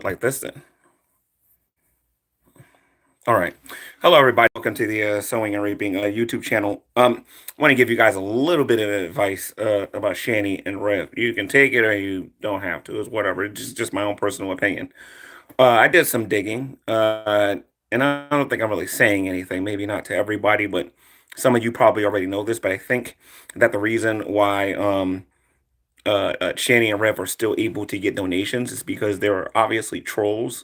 Like this then. All right. Hello, everybody. Welcome to the Sewing and Reaping YouTube channel. I want to give you guys a little bit of advice about Shanny and Rev. You can take it or you don't have to. It's whatever. It's just my own personal opinion. I did some digging, and I don't think I'm really saying anything. Maybe not to everybody, but some of you probably already know this. But I think that the reason why Shanny and Rev are still able to get donations is because there are obviously trolls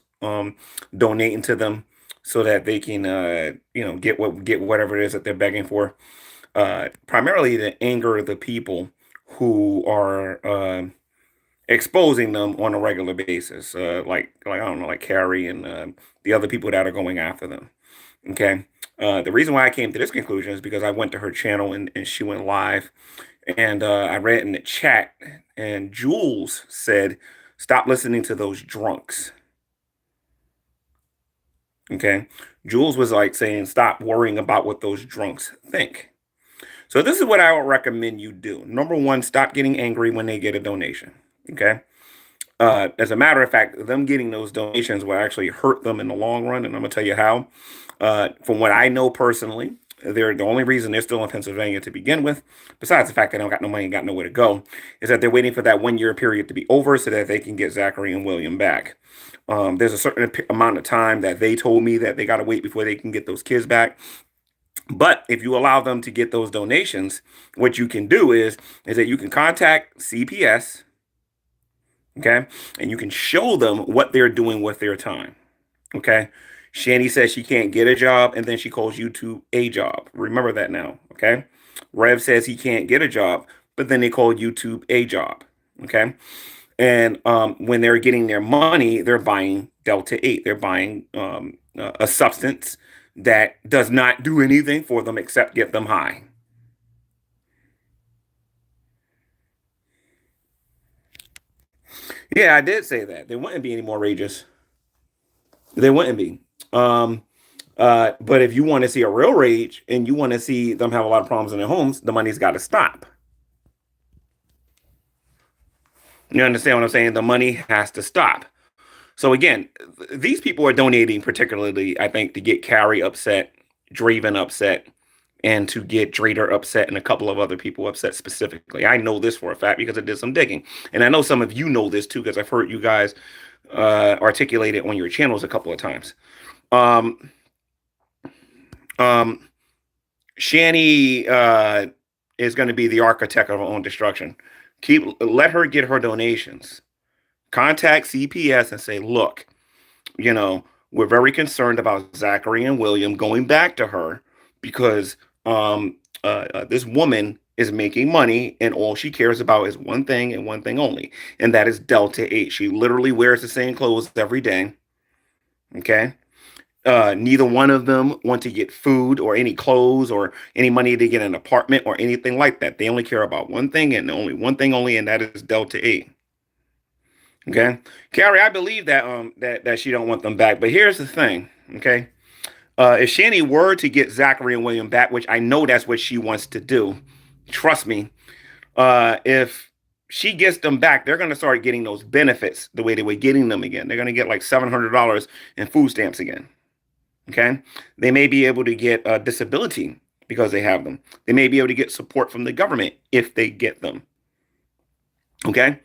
donating to them so that they can get whatever it is that they're begging for. Primarily to anger the people who are exposing them on a regular basis, like I don't know, like Carrie and the other people that are going after them. Okay. The reason why I came to this conclusion is because I went to her channel and she went live, and I read in the chat, and Jules said, "Stop listening to those drunks." Okay. Jules was like saying, "Stop worrying about what those drunks think." So this is what I would recommend you do. Number one, stop getting angry when they get a donation. Okay. As a matter of fact, them getting those donations will actually hurt them in the long run, and I'm gonna tell you how. From what I know personally, they're the only reason they're still in Pennsylvania to begin with, besides the fact they don't got no money and got nowhere to go, is that they're waiting for that 1 year period to be over so that they can get Zachary and William back. There's a certain amount of time that they told me that they got to wait before they can get those kids back. But if you allow them to get those donations, what you can do is that you can contact CPS, okay, and you can show them what they're doing with their time. Okay. Shanny says she can't get a job, and then she calls YouTube a job. Remember that now. Okay. Rev says he can't get a job, but then they call YouTube a job. Okay. And when they're getting their money, they're buying Delta 8. They're buying a substance that does not do anything for them except get them high. Yeah, I did say that. They wouldn't be any more rages. They wouldn't be. Um, but if you want to see a real rage and you want to see them have a lot of problems in their homes, the money's got to stop. You understand what I'm saying? The money has to stop. So again, these people are donating particularly, I think, to get Carrie upset, Draven upset, and to get Drader upset and a couple of other people upset specifically. I know this for a fact because I did some digging. And I know some of you know this too because I've heard you guys articulate it on your channels a couple of times. Um, um, Shanny is going to be the architect of her own destruction. Let her get her donations. Contact CPS and say, look, we're very concerned about Zachary and William going back to her because this woman is making money and all she cares about is one thing and one thing only, and that is Delta 8. She literally wears the same clothes every day. Okay. Neither one of them want to get food or any clothes or any money to get an apartment or anything like that. They only care about one thing and only one thing only, and that is Delta 8. Okay, Carrie, I believe that that she don't want them back. But here's the thing, okay? If Shanny were to get Zachary and William back, which I know that's what she wants to do, trust me, if she gets them back, they're gonna start getting those benefits the way they were getting them again. They're gonna get like $700 in food stamps again. Okay, they may be able to get a disability because they have them. They may be able to get support from the government if they get them. Okay,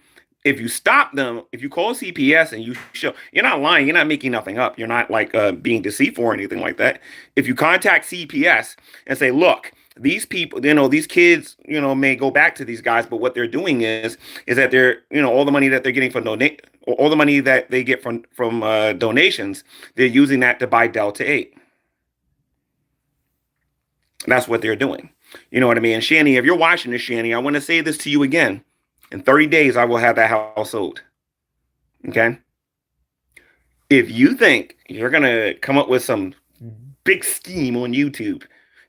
if you stop them, if you call CPS and you show, you're not lying, you're not making nothing up, you're not like being deceitful or anything like that. If you contact CPS and say, look, these people, these kids, may go back to these guys, but what they're doing is that they're, all the money that they're getting from donate, all the money that they get from donations, they're using that to buy Delta 8. That's what they're doing. You know what I mean? And Shanny, if you're watching this, Shanny, I want to say this to you again. In 30 days, I will have that house sold. Okay? If you think you're going to come up with some big scheme on YouTube,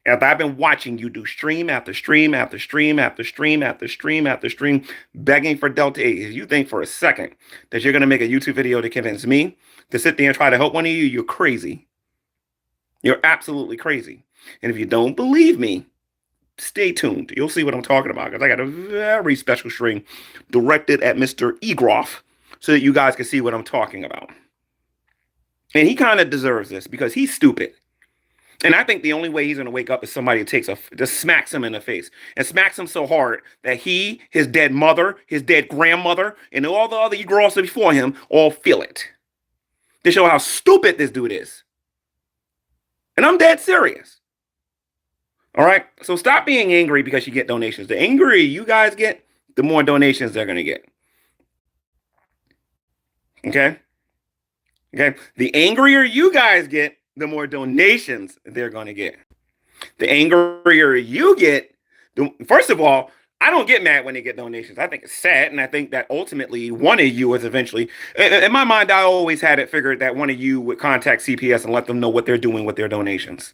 as I've been watching you do stream after stream after stream after stream after stream after stream, begging for Delta 8, if you think for a second that you're going to make a YouTube video to convince me to sit there and try to help one of you, you're crazy. You're absolutely crazy. And if you don't believe me, stay tuned. You'll see what I'm talking about because I got a very special string directed at Mr. Egroff so that you guys can see what I'm talking about. And he kind of deserves this because he's stupid. And I think the only way he's going to wake up is somebody just smacks him in the face and smacks him so hard that he, his dead mother, his dead grandmother, and all the other girls before him all feel it to show how stupid this dude is. And I'm dead serious. All right. So stop being angry because you get donations. The angrier you guys get, the more donations they're going to get. Okay. Okay. The angrier you guys get, the more donations they're going to get. The angrier you get, first of all, I don't get mad when they get donations. I think it's sad, and I think that ultimately one of you is eventually, in my mind, I always had it figured that one of you would contact CPS and let them know what they're doing with their donations.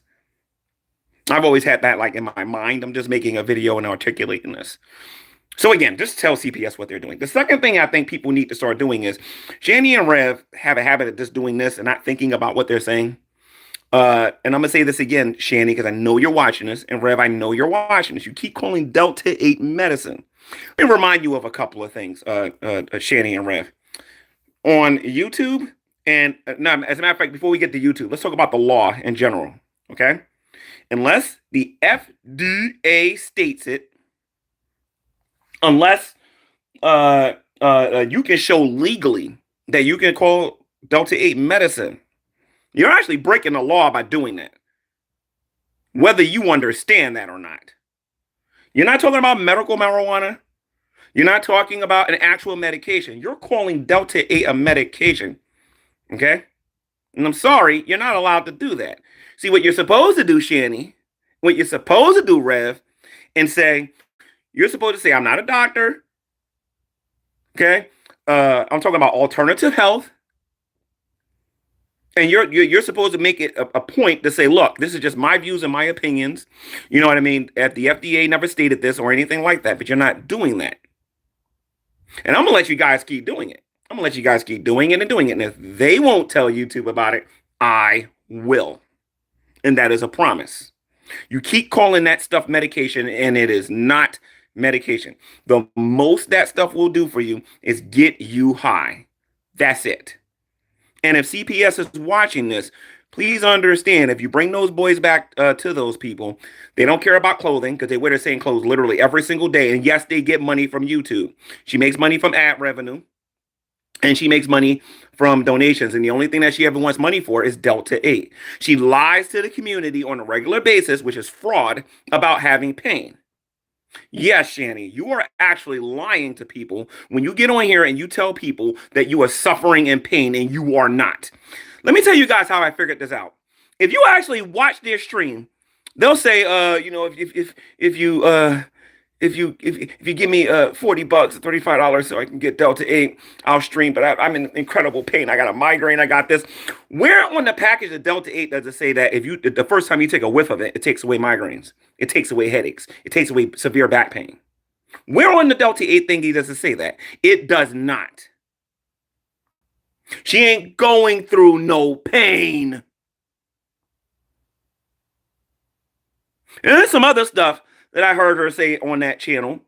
I've always had that like in my mind. I'm just making a video and articulating this. So again, just tell CPS what they're doing. The second thing I think people need to start doing is Shanny and Rev have a habit of just doing this and not thinking about what they're saying. And I'm going to say this again, Shanny, because I know you're watching this. And Rev, I know you're watching this. You keep calling Delta 8 medicine. Let me remind you of a couple of things, Shanny and Rev. On YouTube, and no, as a matter of fact, before we get to YouTube, let's talk about the law in general, okay? Unless the FDA states it, unless you can show legally that you can call Delta 8 medicine, you're actually breaking the law by doing that, whether you understand that or not. You're not talking about medical marijuana. You're not talking about an actual medication. You're calling Delta 8 a medication, okay? And I'm sorry, you're not allowed to do that. See, what you're supposed to do, Shanny, what you're supposed to do, Rev, and say, you're supposed to say, I'm not a doctor, okay? I'm talking about alternative health. And you're supposed to make it a point to say, look, this is just my views and my opinions. You know what I mean? The FDA never stated this or anything like that, but you're not doing that. And I'm going to let you guys keep doing it. I'm going to let you guys keep doing it and doing it. And if they won't tell YouTube about it, I will. And that is a promise. You keep calling that stuff medication, and it is not medication. The most that stuff will do for you is get you high. That's it. And if CPS is watching this, please understand, if you bring those boys back to those people, they don't care about clothing because they wear the same clothes literally every single day. And yes, they get money from YouTube. She makes money from ad revenue. And she makes money from donations. And the only thing that she ever wants money for is Delta 8. She lies to the community on a regular basis, which is fraud, about having pain. Yes, Shanny, you are actually lying to people when you get on here and you tell people that you are suffering in pain and you are not. Let me tell you guys how I figured this out. If you actually watch their stream, they'll say, if you give me $40 or $35 so I can get Delta 8, I'll stream. But I'm in incredible pain. I got a migraine. I got this. Where on the package of Delta 8 does it say that if the first time you take a whiff of it, it takes away migraines, it takes away headaches, it takes away severe back pain? Where on the Delta 8 thingy does it say that? It does not. She ain't going through no pain. And there's some other stuff that I heard her say on that channel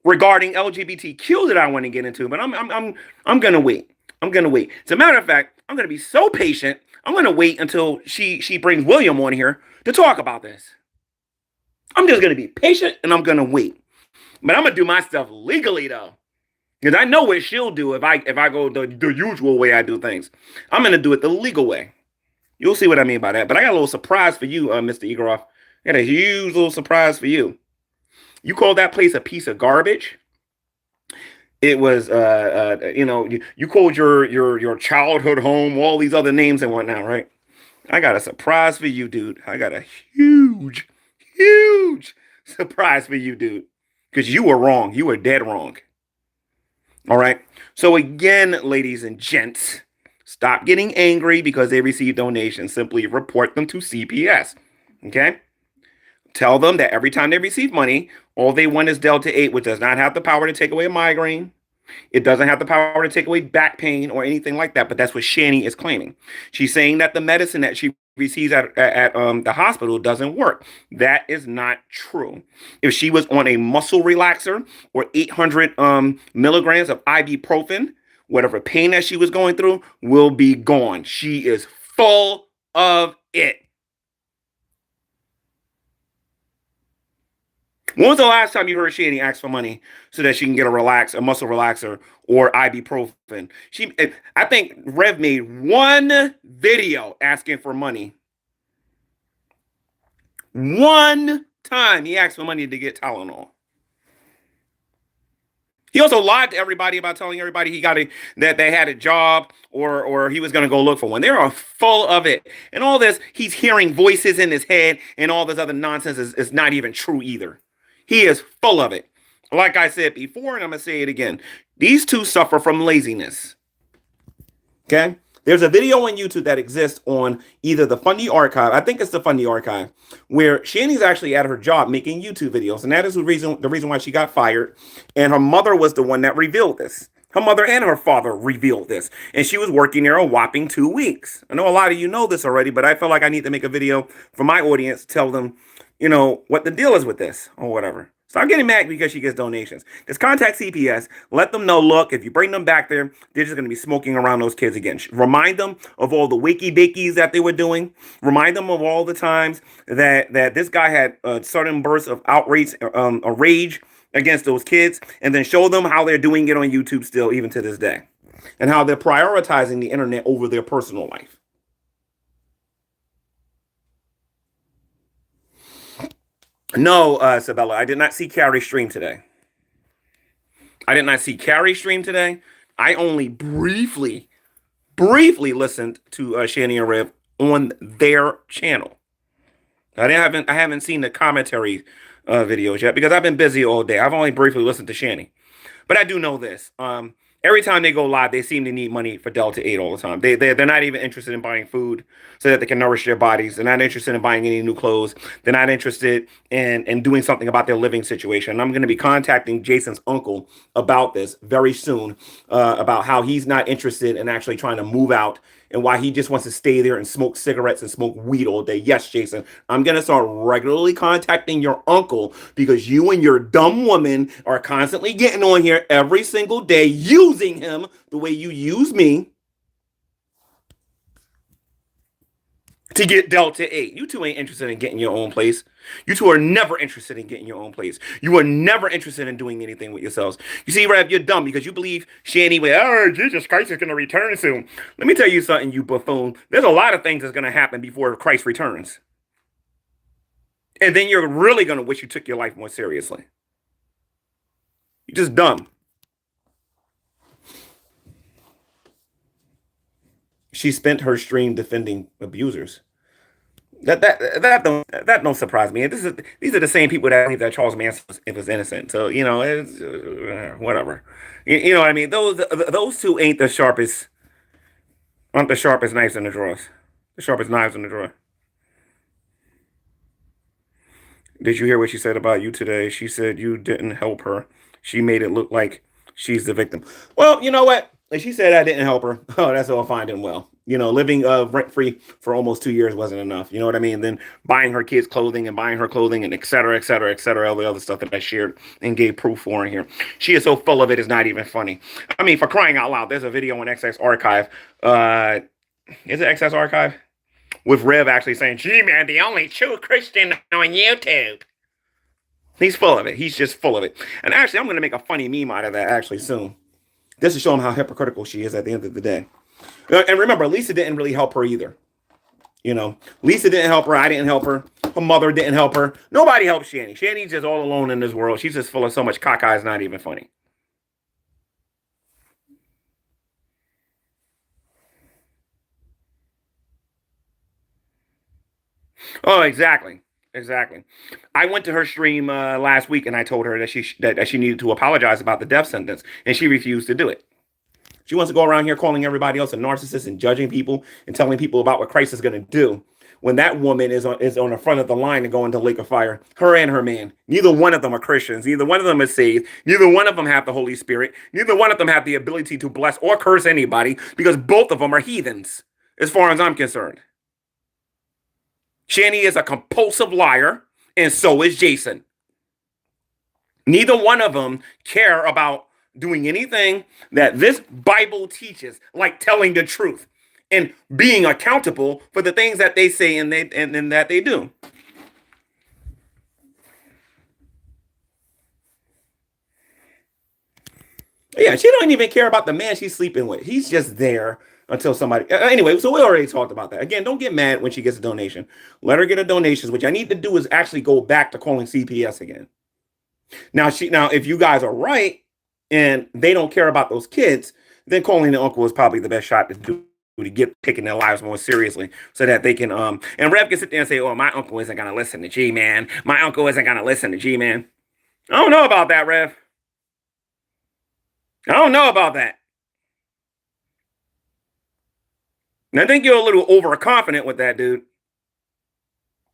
regarding LGBTQ that I want to get into, but I'm gonna wait. I'm gonna wait. As a matter of fact, I'm gonna be so patient. I'm gonna wait until she brings William on here to talk about this. I'm just gonna be patient and I'm gonna wait. But I'm gonna do my stuff legally though, because I know what she'll do if I go the usual way I do things. I'm gonna do it the legal way. You'll see what I mean by that. But I got a little surprise for you, Mr. Igoroff. I got a huge little surprise for you. You call that place a piece of garbage? It was, you called your childhood home all these other names and whatnot, right? I got a surprise for you, dude. I got a huge surprise for you, dude. Because you were wrong. You were dead wrong. All right. So again, ladies and gents, stop getting angry because they receive donations. Simply report them to CPS. Okay? Tell them that every time they receive money, all they want is Delta 8, which does not have the power to take away a migraine. It doesn't have the power to take away back pain or anything like that, but that's what Shanny is claiming. She's saying that the medicine that she receives at the hospital doesn't work. That is not true. If she was on a muscle relaxer or 800 milligrams of ibuprofen, whatever pain that she was going through will be gone. She is full of it. When was the last time you heard Shanny ask for money so that she can get a muscle relaxer, or ibuprofen? I think Rev made one video asking for money. One time he asked for money to get Tylenol. He also lied to everybody about telling everybody that they had a job, or he was going to go look for one. They are full of it. And all this, he's hearing voices in his head, and all this other nonsense is not even true either. He is full of it. Like I said before, and I'm going to say it again. These two suffer from laziness. Okay? There's a video on YouTube that exists on either the Funny Archive, I think it's the Funny Archive, where Shanny's actually at her job making YouTube videos. And that is the reason why she got fired. And her mother was the one that revealed this. Her mother and her father revealed this. And she was working there a whopping 2 weeks. I know a lot of you know this already, but I feel like I need to make a video for my audience, tell them, what the deal is with this or whatever. Stop getting mad because she gets donations. Just contact CPS. Let them know, look, if you bring them back there, they're just going to be smoking around those kids again. Remind them of all the wakey bakies that they were doing. Remind them of all the times that this guy had sudden bursts of outrage, a rage against those kids, and then show them how they're doing it on YouTube still, even to this day, and how they're prioritizing the internet over their personal life. No, Sabella, I did not see Carrie stream today. I did not see Carrie stream today. I only briefly listened to Shanny and Rev on their channel. I haven't seen the commentary videos yet because I've been busy all day. I've only briefly listened to Shanny, but I do know this. Every time they go live, they seem to need money for Delta 8 all the time. They're not even interested in buying food so that they can nourish their bodies. They're not interested in buying any new clothes. They're not interested in doing something about their living situation. And I'm going to be contacting Jason's uncle about this very soon, about how he's not interested in actually trying to move out and why he just wants to stay there and smoke cigarettes and smoke weed all day. Yes, Jason, I'm going to start regularly contacting your uncle because you and your dumb woman are constantly getting on here every single day using him the way you use me to get Delta 8. You two ain't interested in getting your own place. You two are never interested in getting your own place. You are never interested in doing anything with yourselves. You see, Rev, you're dumb because you believe Shanny Jesus Christ is going to return soon. Let me tell you something, you buffoon. There's a lot of things that's going to happen before Christ returns. And then you're really going to wish you took your life more seriously. You're just dumb. She spent her stream defending abusers. That don't surprise me. These are the same people that believe that Charles Manson was innocent. So it's whatever. You know what I mean? Those two aren't the sharpest knives in the drawers. The sharpest knives in the drawer. Did you hear what she said about you today? She said you didn't help her. She made it look like she's the victim. Well, you know what? Like she said I didn't help her. Oh, that's all fine and well. Living rent-free for almost 2 years wasn't enough. You know what I mean? Then buying her kids clothing and buying her clothing and et cetera, et cetera, et cetera, all the other stuff that I shared and gave proof for in here. She is so full of it, it's not even funny. I mean, for crying out loud, there's a video on XX Archive. Is it XX Archive? With Rev actually saying, gee, man, the only true Christian on YouTube. He's full of it. He's just full of it. And actually, I'm going to make a funny meme out of that actually soon. This to show him how hypocritical she is at the end of the day. And remember, Lisa didn't really help her either. Lisa didn't help her. I didn't help her. Her mother didn't help her. Nobody helped Shanny. Shanny's just all alone in this world. She's just full of so much caca, it's not even funny. Oh, exactly. Exactly. I went to her stream last week and I told her that she needed to apologize about the death sentence, and she refused to do it. She wants to go around here calling everybody else a narcissist and judging people and telling people about what Christ is going to do. When that woman is on the front of the line to go into lake of fire, her and her man, neither one of them are Christians. Neither one of them is saved. Neither one of them have the Holy Spirit. Neither one of them have the ability to bless or curse anybody because both of them are heathens, as far as I'm concerned. Shanny is a compulsive liar, and so is Jason. Neither one of them care about doing anything that this Bible teaches, like telling the truth. and being accountable for the things that they say and that they do. Yeah, she don't even care about the man she's sleeping with. He's just there until somebody. Anyway, so we already talked about that. Again, don't get mad when she gets a donation. Let her get a donation. What I need to do is actually go back to calling CPS again. Now, if you guys are right and they don't care about those kids, then calling the uncle is probably the best shot to do to get taking their lives more seriously so that they can and Rev can sit there and say, oh, my uncle isn't gonna listen to G-Man. My uncle isn't gonna listen to G-Man. I don't know about that, Rev. I don't know about that. And I think you're a little overconfident with that, dude.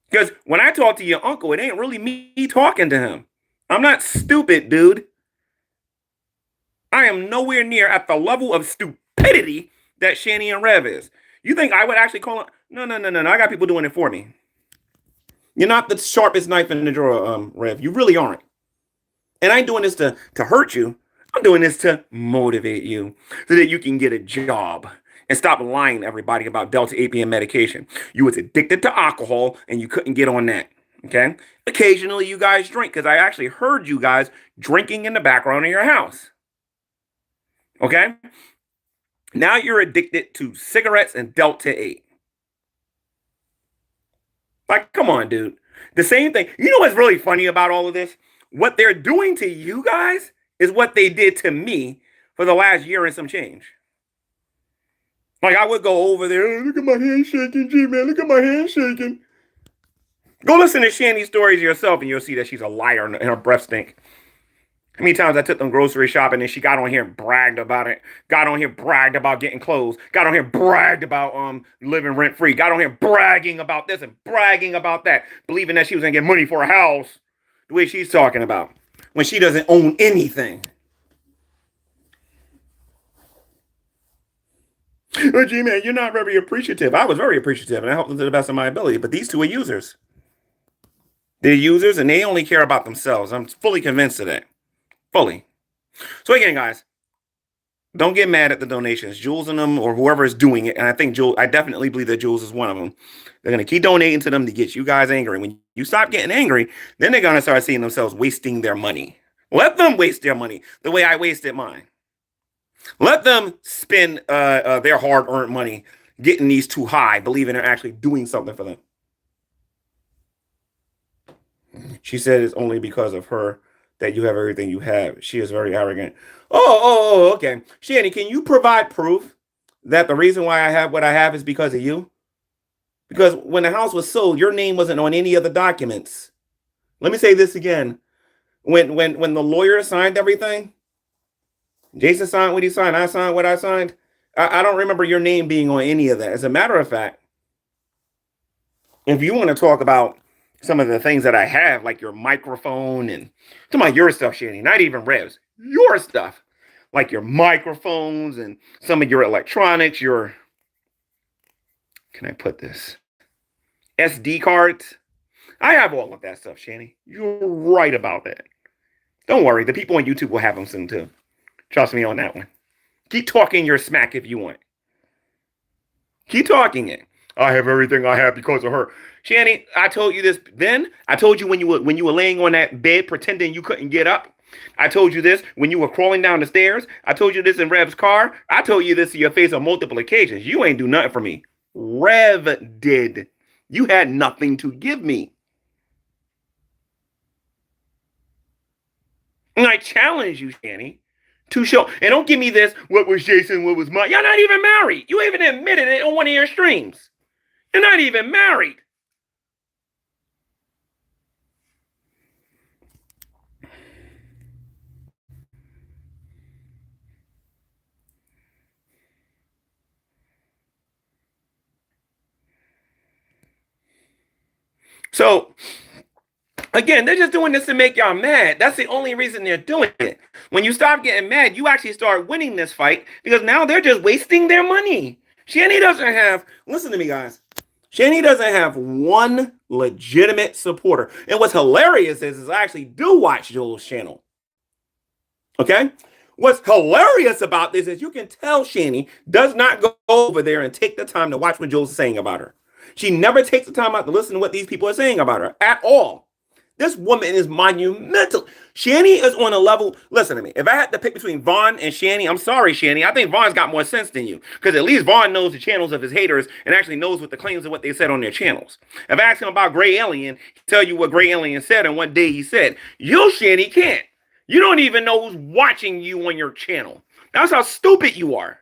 Because when I talk to your uncle, it ain't really me talking to him. I'm not stupid, dude. I am nowhere near at the level of stupidity that Shanny and Rev is. You think I would actually call him? No. I got people doing it for me. You're not the sharpest knife in the drawer, Rev. You really aren't. And I ain't doing this to hurt you. I'm doing this to motivate you so that you can get a job and stop lying to everybody about Delta 8 medication. You was addicted to alcohol and you couldn't get on that. Okay? Occasionally you guys drink because I actually heard you guys drinking in the background of your house. Okay? Now you're addicted to cigarettes and Delta 8. Like, come on, dude. The same thing. You know what's really funny about all of this? What they're doing to you guys is what they did to me for the last year and some change. Like, I would go over there, look at my hand shaking, G-Man, look at my hand shaking. Go listen to Shanny's stories yourself and you'll see that she's a liar and her breath stink. How many times I took them grocery shopping and she got on here and bragged about it. Got on here, bragged about getting clothes. Got on here, bragged about living rent-free. Got on here bragging about this and bragging about that. Believing that she was going to get money for a house. The way she's talking about. When she doesn't own anything. Oh, G-Man, you're not very appreciative. I was very appreciative and I helped them to the best of my ability. But these two are users. They're users and they only care about themselves. I'm fully convinced of that. Fully. So again, guys, don't get mad at the donations. Jules and them or whoever is doing it. And I think Jules, I definitely believe that Jules is one of them. They're going to keep donating to them to get you guys angry. When you stop getting angry, then they're going to start seeing themselves wasting their money. Let them waste their money the way I wasted mine. Let them spend their hard-earned money getting these too high, believing they're actually doing something for them. She said it's only because of her that you have everything you have. She is very arrogant. Okay. Shanny, can you provide proof that the reason why I have what I have is because of you? Because when the house was sold, your name wasn't on any of the documents. Let me say this again. When the lawyer signed everything, Jason signed what he signed, I signed what I signed. I don't remember your name being on any of that. As a matter of fact, if you want to talk about some of the things that I have, like your microphone and some of your stuff, Shanny, not even Rev's, your stuff, like your microphones and some of your electronics, your, can I put this? SD cards. I have all of that stuff, Shanny. You're right about that. Don't worry. The people on YouTube will have them soon, too. Trust me on that one. Keep talking your smack if you want. Keep talking it. I have everything I have because of her. Shanny, I told you this then. I told you when you were laying on that bed pretending you couldn't get up. I told you this when you were crawling down the stairs. I told you this in Rev's car. I told you this to your face on multiple occasions. You ain't do nothing for me. Rev did. You had nothing to give me. And I challenge you, Shanny, to show. And don't give me this, what was Jason, what was mine. You're not even married. You even admitted it on one of your streams. You're not even married. So, again, they're just doing this to make y'all mad. That's the only reason they're doing it. When you stop getting mad, you actually start winning this fight because now they're just wasting their money. Shanny doesn't have, listen to me, guys. Shanny doesn't have one legitimate supporter. And what's hilarious is I actually do watch Joel's channel. Okay? What's hilarious about this is you can tell Shanny does not go over there and take the time to watch what Jules is saying about her. She never takes the time out to listen to what these people are saying about her at all. This woman is monumental. Shanny is on a level. Listen to me. If I had to pick between Vaughn and Shanny, I'm sorry, Shanny. I think Vaughn's got more sense than you. Because at least Vaughn knows the channels of his haters and actually knows what the claims of what they said on their channels. If I ask him about Gray Alien, he'll tell you what Gray Alien said and what day he said. You, Shanny, can't. You don't even know who's watching you on your channel. That's how stupid you are.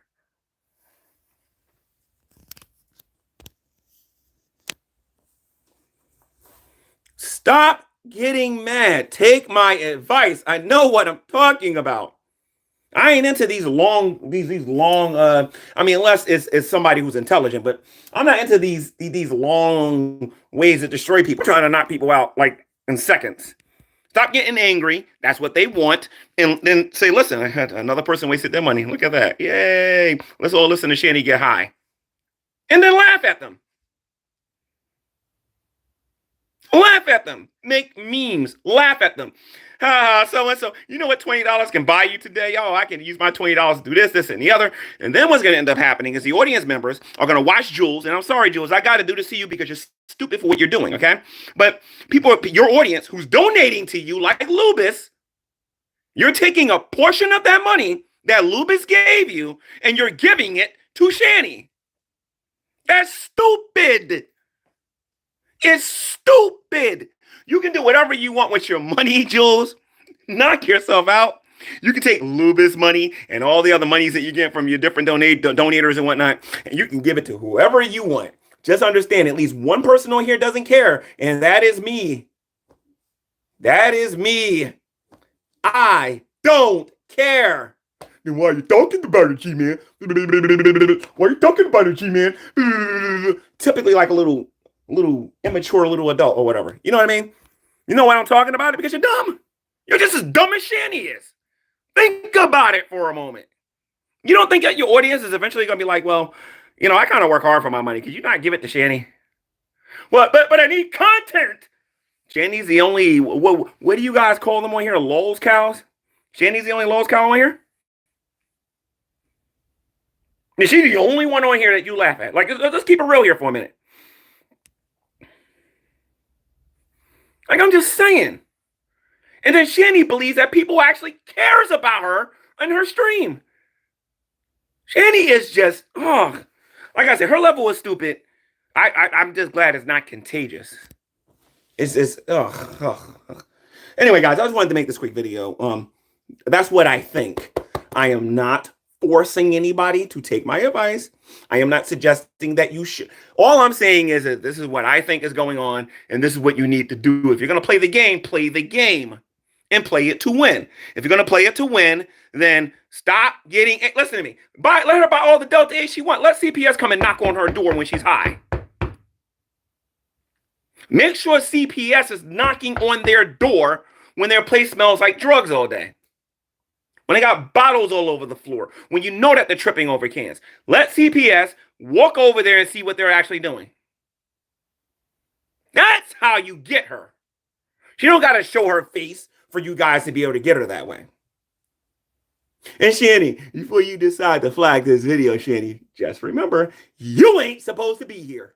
Stop getting mad. Take my advice. I know what I'm talking about. I ain't into these long, I mean, unless it's somebody who's intelligent, but I'm not into these long ways to destroy people, trying to knock people out like in seconds. Stop getting angry. That's what they want. And then say, listen, I had another person wasted their money. Look at that. Yay. Let's all listen to Shanny get high. And then laugh at them. Laugh at them. Make memes. Laugh at them. So-and-so, you know what $20 can buy you today? Oh, I can use my $20 to do this, this, and the other. And then what's going to end up happening is the audience members are going to watch Jules. And I'm sorry, Jules, I got to do this to you because you're stupid for what you're doing, okay? But people, your audience who's donating to you like Lubis, you're taking a portion of that money that Lubis gave you and you're giving it to Shanny. That's stupid. It's stupid. You can do whatever you want with your money, Jules. Knock yourself out. You can take Lubis money and all the other monies that you get from your different donators and whatnot, and you can give it to whoever you want. Just understand, at least one person on here doesn't care, and that is me. That is me. I don't care. Then why are you talking about it, G-Man? Why are you talking about it, G-Man? Typically like a little immature little adult or whatever. You know what I mean? You know what I'm talking about? Because you're dumb. You're just as dumb as Shanny is. Think about it for a moment. You don't think that your audience is eventually going to be like, well, you know, I kind of work hard for my money. Could you not give it to Shanny? Well, but I need content. Shanny's the only, what do you guys call them on here? Lols cows? Shanny's the only Lols cow on here? Is she the only one on here that you laugh at? Like, let's keep it real here for a minute. Like, I'm just saying. And then Shanny believes that people actually cares about her on her stream. Shanny is just, like I said, her level is stupid. I'm just glad it's not contagious. It's Anyway, guys, I just wanted to make this quick video. That's what I think. I am not forcing anybody to take my advice. I am not suggesting that you should. All I'm saying is that this is what I think is going on, and this is what you need to do. If you're going to play the game, and play it to win. If you're going to play it to win, then stop getting. Listen to me. Let her buy all the Delta 8 she wants. Let CPS come and knock on her door when she's high. Make sure CPS is knocking on their door when their place smells like drugs all day. When they got bottles all over the floor, when you know that they're tripping over cans. Let CPS walk over there and see what they're actually doing. That's how you get her. She don't got to show her face for you guys to be able to get her that way. And Shanny, before you decide to flag this video, Shanny, just remember, you ain't supposed to be here.